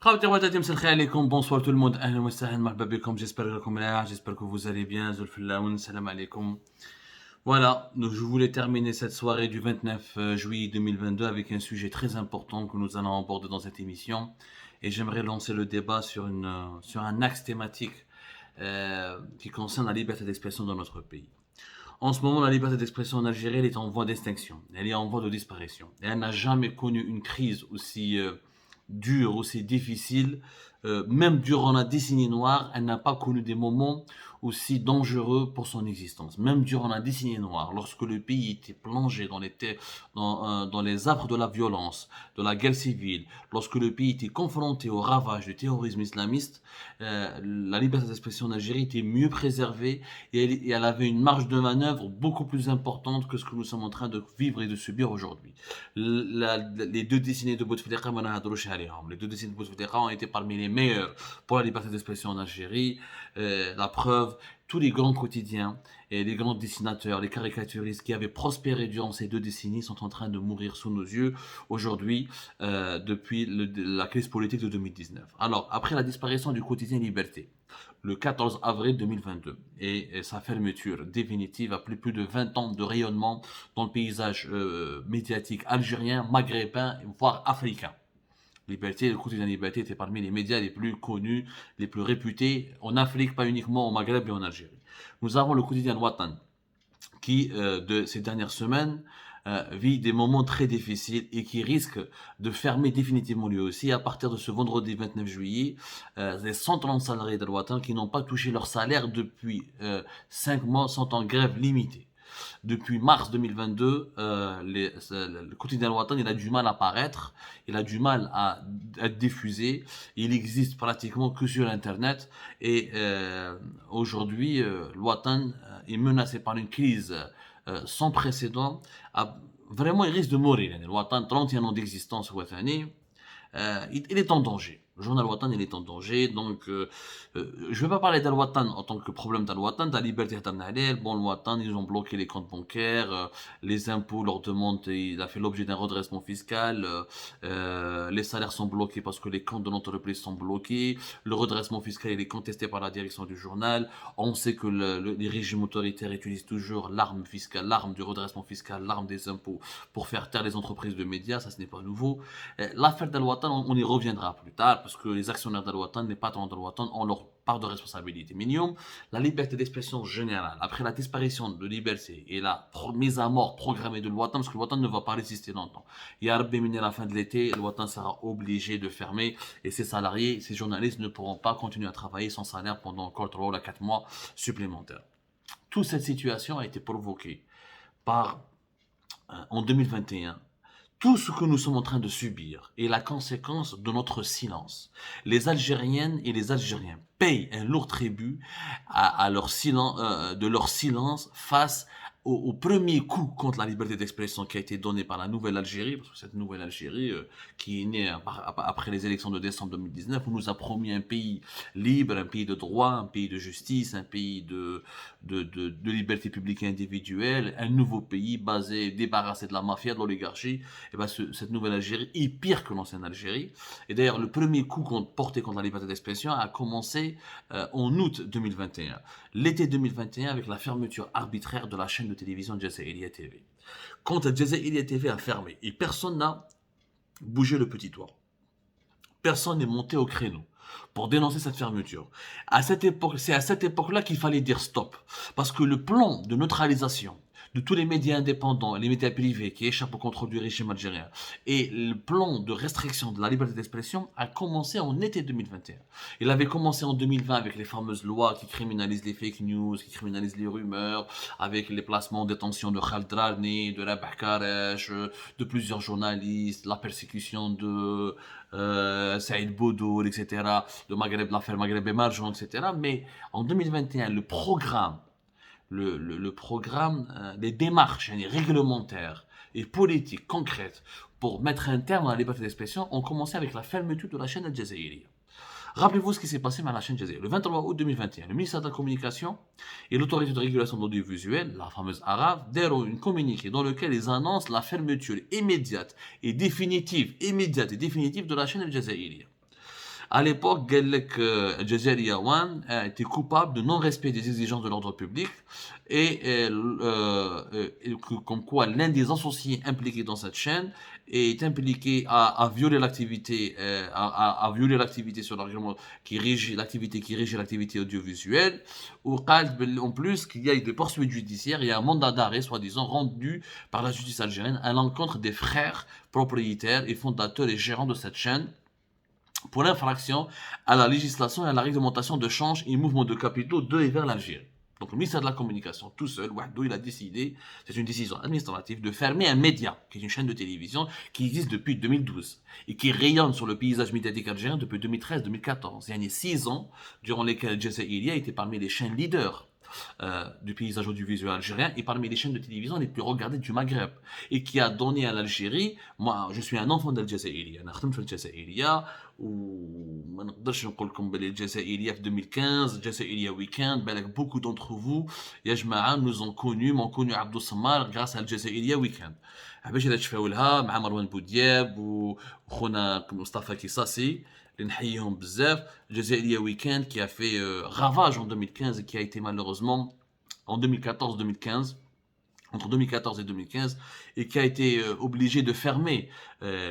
Khawti khawatati مساء عليكم bonsoir tout le monde اهلا وسهلا مرحبا بكم j'espère que ملاح j'espère que vous allez bien زول فلاون salam alaikum. Voilà, donc je voulais terminer cette soirée du 29 juillet 2022 avec un sujet très important que nous allons aborder dans cette émission et j'aimerais lancer le débat sur un axe thématique qui concerne la liberté d'expression dans notre pays. En ce moment, la liberté d'expression en Algérie elle est en voie d'extinction, elle est en voie de disparition et elle n'a jamais connu une crise aussi dure, aussi difficile. Même durant la décennie noire, elle n'a pas connu des moments aussi dangereux pour son existence. Même durant la décennie noire, lorsque le pays était plongé dans les affres de la violence, de la guerre civile, lorsque le pays était confronté au ravage du terrorisme islamiste, la liberté d'expression en Algérie était mieux préservée et elle avait une marge de manœuvre beaucoup plus importante que ce que nous sommes en train de vivre et de subir aujourd'hui. Les deux décennies de Bouteflika, les deux décennies de Bouteflika ont été parmi les meilleures pour la liberté d'expression en Algérie. La preuve, tous les grands quotidiens et les grands dessinateurs, les caricaturistes qui avaient prospéré durant ces deux décennies sont en train de mourir sous nos yeux aujourd'hui depuis la crise politique de 2019. Alors, après la disparition du quotidien Liberté, le 14 avril 2022 et sa fermeture définitive après plus de 20 ans de rayonnement dans le paysage médiatique algérien, maghrébin, voire africain. Liberté, le quotidien Liberté était parmi les médias les plus connus, les plus réputés en Afrique, pas uniquement au Maghreb et en Algérie. Nous avons le quotidien Watan qui, de ces dernières semaines, vit des moments très difficiles et qui risque de fermer définitivement lui aussi à partir de ce vendredi 29 juillet. Les 130 salariés de Watan qui n'ont pas touché leur salaire depuis 5 mois sont en grève limitée. Depuis mars 2022, le quotidien Watan, il a du mal à paraître, il a du mal à être diffusé, il existe pratiquement que sur Internet et aujourd'hui, le Watan est menacé par une crise sans précédent. Vraiment, il risque de mourir. Le Watan, 31 ans d'existence, il est en danger. Le journal Watan, il est en danger. Donc, je ne vais pas parler d'Al Watan en tant que problème d'Al Watan, de la liberté d'Al Bon, le Watan, ils ont bloqué les comptes bancaires, les impôts leur demandent, il a fait l'objet d'un redressement fiscal, les salaires sont bloqués parce que les comptes de l'entreprise sont bloqués, le redressement fiscal, il est contesté par la direction du journal. On sait que les régimes autoritaires utilisent toujours l'arme fiscale, l'arme du redressement fiscal, l'arme des impôts pour faire taire les entreprises de médias, ça ce n'est pas nouveau. L'affaire d'Al Watan, on y reviendra plus tard, parce que les actionnaires d'Al Watan, les patrons d'Al Watan ont leur part de responsabilité. Minimum, la liberté d'expression générale, après la disparition de Liberté et la mise à mort programmée de Al Watan, parce que Al Watan ne va pas résister longtemps. Il y a à la fin de l'été, Al Watan sera obligé de fermer et ses salariés, ses journalistes ne pourront pas continuer à travailler sans salaire pendant encore 3 ou 4 mois supplémentaires. Toute cette situation a été provoquée par, en 2021, tout ce que nous sommes en train de subir est la conséquence de notre silence. Les Algériennes et les Algériens payent un lourd tribut à leur silence, de leur silence face au premier coup contre la liberté d'expression qui a été donné par la nouvelle Algérie, parce que cette nouvelle Algérie qui est née après les élections de décembre 2019, on nous a promis un pays libre, un pays de droit, un pays de justice, un pays de liberté publique et individuelle, un nouveau pays basé, débarrassé de la mafia, de l'oligarchie. Et ben cette nouvelle Algérie est pire que l'ancienne Algérie. Et d'ailleurs, le premier coup porté contre la liberté d'expression a commencé en août 2021. L'été 2021 avec la fermeture arbitraire de la chaîne de télévision Jazairiya TV. Quand Jazairiya TV a fermé et personne n'a bougé le petit toit. Personne n'est monté au créneau pour dénoncer cette fermeture. C'est à cette époque-là qu'il fallait dire stop. Parce que le plan de neutralisation de tous les médias indépendants et les médias privés qui échappent au contrôle du régime algérien et le plan de restriction de la liberté d'expression a commencé en été 2021. Il avait commencé en 2020 avec les fameuses lois qui criminalisent les fake news, qui criminalisent les rumeurs, avec les placements en détention de Khaled Drarni, de Rabah Karesh, de plusieurs journalistes, la persécution de Saïd Boudoul, etc., de Maghreb, l'affaire Maghreb et Marjan, etc. Mais en 2021, le programme, les démarches réglementaires et politiques concrètes pour mettre un terme à la liberté d'expression ont commencé avec la fermeture de la chaîne Al Jazeera. Rappelez-vous ce qui s'est passé dans la chaîne Jazeera. Le 23 août 2021, le ministère de la Communication et l'autorité de régulation de l'audiovisuel, la fameuse ARAV, déroulent une communiqué dans lequel ils annoncent la fermeture immédiate et définitive de la chaîne Al Jazeera. À l'époque, قال لك Jazeera One était coupable de non-respect des exigences de l'ordre public et comme quoi l'un des associés impliqués dans cette chaîne est impliqué à violer l'activité, à violer l'activité sur l'argument qui régit l'activité audiovisuelle. En plus qu'il y a eu des poursuites judiciaires, il y a un mandat d'arrêt, soi-disant, rendu par la justice algérienne à l'encontre des frères propriétaires et fondateurs et gérants de cette chaîne pour l'infraction à la législation et à la réglementation de change et mouvement de capitaux de et vers l'Algérie. Donc le ministère de la Communication, tout seul, Wahdo, il a décidé, c'est une décision administrative, de fermer un média, qui est une chaîne de télévision qui existe depuis 2012 et qui rayonne sur le paysage médiatique algérien depuis 2013-2014. Il y a 6 ans, durant lesquels Jazeera était parmi les chaînes leaders du paysage audiovisuel algérien et parmi les chaînes de télévision les plus regardées du Maghreb et qui a donné à l'Algérie, moi je suis un enfant d'Al Jazeera, انا خدمت في الجزائريه وما نقدرش نقول لكم بلي الجزائريه في 2015 الجزائريه ويكاند بالك beaucoup d'entre vous يا جماعه nous ont connu m'ont connu عبدو السمار grâce à الجزائريه ويكاند حبيت نتشفاو لها مع مروان بودياب وخونا مصطفى كيصاصي اللي نحييهم بزاف الجزائريه ويكاند qui a fait ravage en 2015 et qui a été malheureusement en 2014-2015 entre 2014 et 2015 et qui a été obligé de fermer.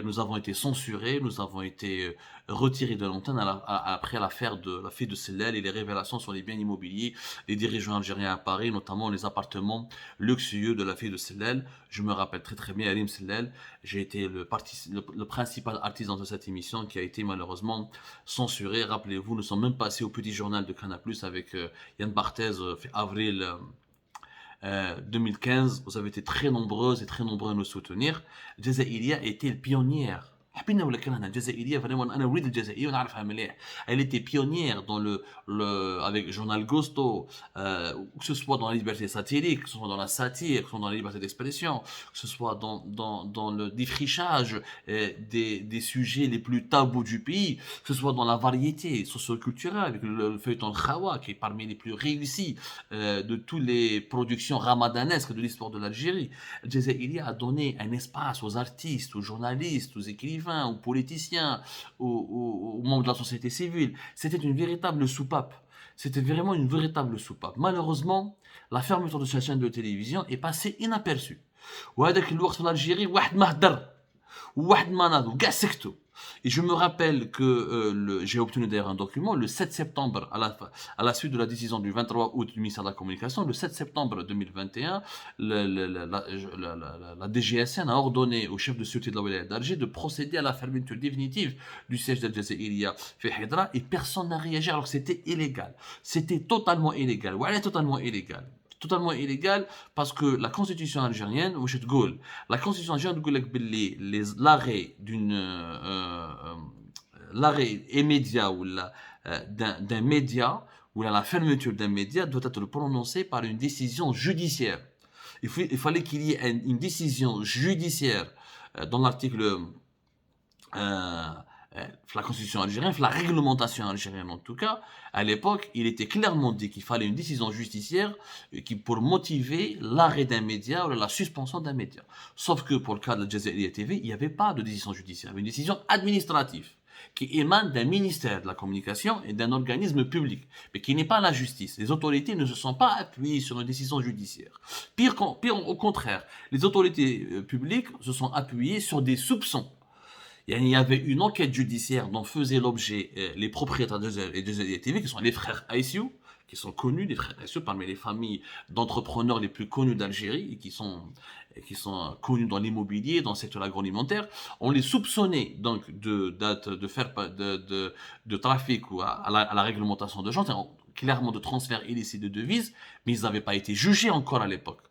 Nous avons été censurés, nous avons été retirés de l'antenne après l'affaire de la fille de Sellel et les révélations sur les biens immobiliers des dirigeants algériens à Paris, notamment les appartements luxueux de la fille de Sellel. Je me rappelle très très bien Alim Sellel. J'ai été le principal artisan de cette émission qui a été malheureusement censuré. Rappelez-vous, nous sommes même passés au petit journal de Canal+ avec Yann Barthez avril 2015, vous avez été très nombreuses et très nombreux à nous soutenir. Jazeera était le pionnière. حبينا ولا كرهنا الجزائريه فريمون انا وليد الجزائريه ونعرفها مليح. Elle était pionnière dans avec Journal Gosto, que ce soit dans la liberté satirique, que ce soit dans la satire, que ce soit dans la liberté d'expression, que ce soit dans le défrichage des sujets les plus tabous du pays, que ce soit dans la variété socio-culturelle avec le feuilleton Khawa qui est parmi les plus réussis de toutes les productions ramadanesques de l'histoire de l'Algérie. Jazeera a donné un espace aux artistes, aux journalistes, aux écrivains, aux politiciens, aux membres de la société civile. C'était une véritable soupape. C'était vraiment une véritable soupape. Malheureusement, la fermeture de cette chaîne de télévision est passée inaperçue. وهذاك الوقت في الجزائر واحد ما هدر وواحد ما ناض وكاع سكتوا. Et je me rappelle que j'ai obtenu d'ailleurs un document le 7 septembre, à la suite de la décision du 23 août du ministère de la Communication, le 7 septembre 2021, la DGSN a ordonné au chef de sûreté de la Wilaya d'Alger de procéder à la fermeture définitive du siège d'Al Jazeera fi Hidra et personne n'a réagi alors que c'était illégal. C'était totalement illégal. Voilà, totalement illégal. Totalement illégal parce que la constitution algérienne la constitution algérienne dit l'arrêt immédiat ou d'un média ou la fermeture d'un média doit être prononcée par une décision judiciaire. Il fallait qu'il y ait une décision judiciaire dans l'article la constitution algérienne, la réglementation algérienne en tout cas, à l'époque, il était clairement dit qu'il fallait une décision judiciaire pour motiver l'arrêt d'un média ou la suspension d'un média. Sauf que pour le cas de la Jazeera TV, il n'y avait pas de décision judiciaire, il y avait une décision administrative qui émane d'un ministère de la communication et d'un organisme public, mais qui n'est pas la justice. Les autorités ne se sont pas appuyées sur une décision judiciaire. Pire au contraire, les autorités publiques se sont appuyées sur des soupçons. Il y avait une enquête judiciaire dont faisaient l'objet les propriétaires de Jazeera TV, qui sont les frères Aïssiou, qui sont connus, les frères Aïssiou, parmi les familles d'entrepreneurs les plus connues d'Algérie, et qui sont connus dans l'immobilier, dans le secteur agroalimentaire. On les soupçonnait donc de trafic ou à la réglementation de change, clairement de transfert illicite de devises, mais ils n'avaient pas été jugés encore à l'époque.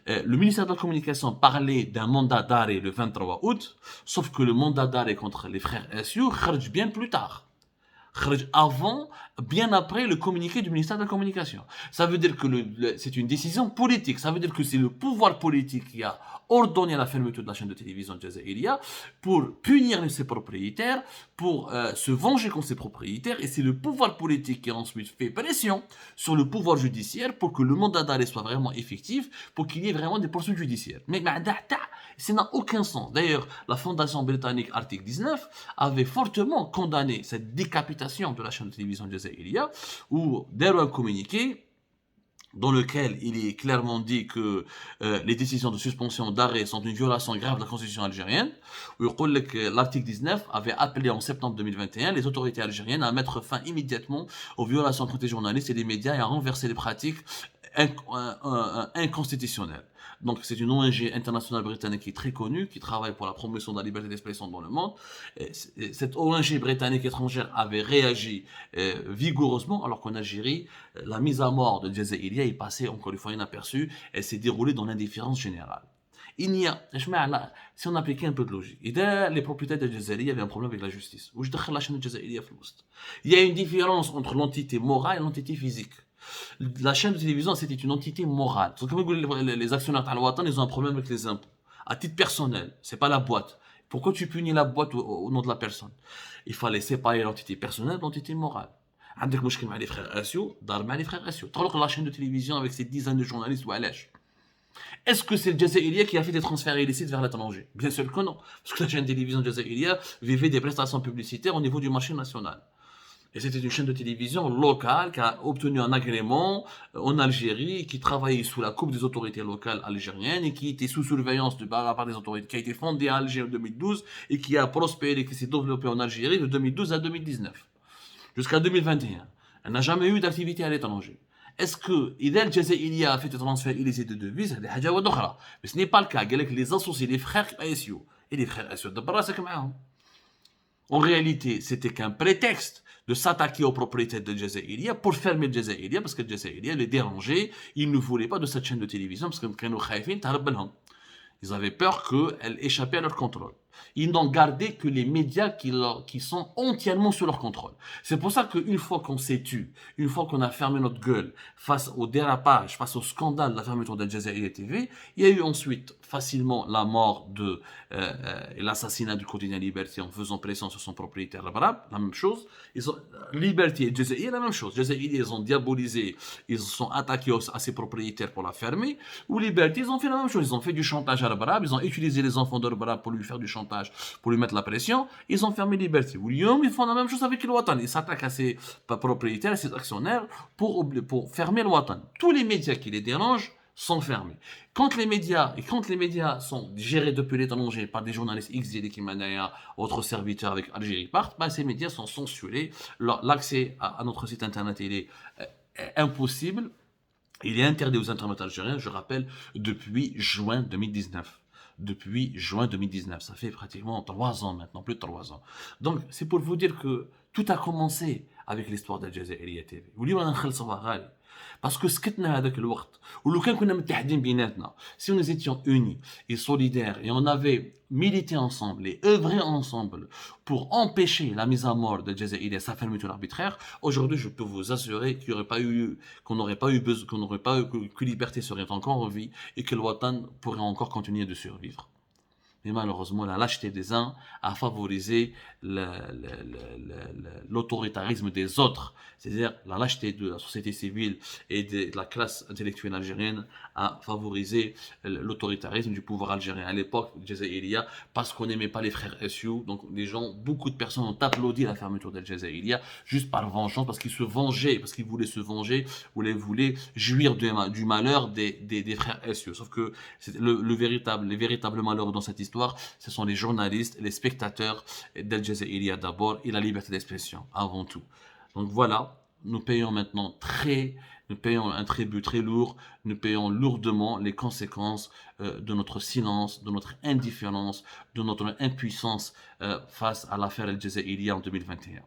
Le ministère de la Communication parlait d'un mandat d'arrêt le 23 août, sauf que le mandat d'arrêt contre les frères Aïssiou kharj bien plus tard. avant, bien après le communiqué du ministère de la Communication. Ça veut dire que c'est une décision politique. Ça veut dire que c'est le pouvoir politique qui a ordonné la fermeture de la chaîne de télévision Jazaïria pour punir ses propriétaires, pour se venger contre ses propriétaires. Et c'est le pouvoir politique qui a ensuite fait pression sur le pouvoir judiciaire pour que le mandat d'arrêt soit vraiment effectif, pour qu'il y ait vraiment des poursuites judiciaires. Mais ça n'a aucun sens. D'ailleurs, la fondation britannique Article 19 avait fortement condamné cette décapitation de la chaîne de télévision Jazaïria, où derrière un communiqué dans lequel il est clairement dit que les décisions de suspension d'arrêt sont une violation grave de la constitution algérienne, où il dit que l'article 19 avait appelé en septembre 2021 les autorités algériennes à mettre fin immédiatement aux violations contre les journalistes et les médias et à renverser les pratiques inconstitutionnelles. Donc c'est une ONG internationale britannique qui est très connue, qui travaille pour la promotion de la liberté d'expression dans le monde. Et cette ONG britannique étrangère avait réagi vigoureusement, alors qu'en Algérie, la mise à mort de Jazaïria est passée encore une fois inaperçue, elle s'est déroulée dans l'indifférence générale. Il n'y a, si on appliquait un peu de logique, et les propriétaires de Jazaïria avaient un problème avec la justice. Où je déclare la chaîne de Jazaïria. Il y a une différence entre l'entité morale et l'entité physique. La chaîne de télévision, c'était une entité morale. Donc, comme les actionnaires Talwatan, ils ont un problème avec les impôts. À titre personnel, c'est pas la boîte. Pourquoi tu punis la boîte au nom de la personne? Il fallait séparer l'entité personnelle de l'entité morale. عندك مشكل مع les frères Assio, ضارب مع les frères Assio. تغلق la chaîne de télévision avec ses dizaines de journalistes ou علاش? Est-ce que c'est le Jazaïria qui a fait des transferts illicites vers l'étranger? Bien sûr que non. Parce que la chaîne de télévision Jazaïria vivait des prestations publicitaires au niveau du marché national. Et c'était une chaîne de télévision locale qui a obtenu un agrément en Algérie, qui travaillait sous la coupe des autorités locales algériennes et qui était sous surveillance par la part des autorités, qui a été fondée à Alger en 2012 et qui a prospéré, qui s'est développée en Algérie de 2012 à 2019, jusqu'à 2021. Elle n'a jamais eu d'activité à l'étranger. Est-ce que Idel Jazaïria a fait des transferts illicites de devises? Mais ce n'est pas le cas. Les associés, les frères Assio et les frères Assio, en réalité, c'était qu'un prétexte de s'attaquer aux propriétaires de Jazaïria pour fermer Jazaïria, parce que Jazaïria les dérangeait, ils ne voulaient pas de cette chaîne de télévision, parce qu'ils avaient peur qu'elle échappait à leur contrôle. Ils n'ont gardé que les médias qui sont entièrement sous leur contrôle. C'est pour ça qu'une fois qu'on s'est tu, une fois qu'on a fermé notre gueule face au dérapage, face au scandale de la fermeture de Jazaïria TV, il y a eu ensuite facilement la mort et l'assassinat du quotidien Liberté en faisant pression sur son propriétaire Labrab, la même chose. Liberté et Jazaïria, la même chose. Jazaïria, ils ont diabolisé, ils sont attaqués à ses propriétaires pour la fermer. Ou Liberté, ils ont fait la même chose. Ils ont fait du chantage à Labrab, ils ont utilisé les enfants de Labrab pour lui faire du chantage, pour lui mettre la pression. Ils ont fermé Liberté. William, ils font la même chose avec le Watan. Ils s'attaquent à ses propriétaires, à ses actionnaires pour fermer le Watan. Tous les médias qui les dérangent sont fermés. Quand les médias sont gérés depuis l'étranger par des journalistes exilés qui manient autres serviteurs avec Algérie partent, ces médias sont censurés. L'accès à notre site internet il est impossible. Il est interdit aux internautes algériens, je rappelle, depuis juin 2019. Depuis juin 2019, ça fait pratiquement 3 ans maintenant, plus de 3 ans. Donc, c'est pour vous dire que tout a commencé avec l'histoire de Jazaïria TV. Parce que سكتنا هذاك الوقت ولو كان كنا متحدين بيناتنا, si nous étions unis et solidaires et on avait milité ensemble et œuvré ensemble pour empêcher la mise à mort de Jazaïria, sa fermeture arbitraire, aujourd'hui je peux vous assurer qu'il n'y aurait pas eu, que Liberté serait encore en vie et que le Watan pourrait encore continuer de survivre. Mais malheureusement, la lâcheté des uns a favorisé l'autoritarisme des autres. C'est-à-dire la lâcheté de la société civile et de la classe intellectuelle algérienne a favorisé l'autoritarisme du pouvoir algérien à l'époque, Jazaïria, parce qu'on n'aimait pas les frères Essiou. Donc beaucoup de personnes ont applaudi la fermeture de Jazaïria juste par vengeance, parce qu'ils se vengeaient, parce qu'ils voulaient se venger, voulaient jouir du malheur des frères Essiou. Sauf que les véritables malheurs dans cette histoire, ce sont les journalistes, les spectateurs d'Al Jazaïria d'abord et la liberté d'expression avant tout. Donc voilà, nous payons un tribut très lourd, nous payons lourdement les conséquences de notre silence, de notre indifférence, de notre impuissance face à l'affaire Al Jazaïria en 2021.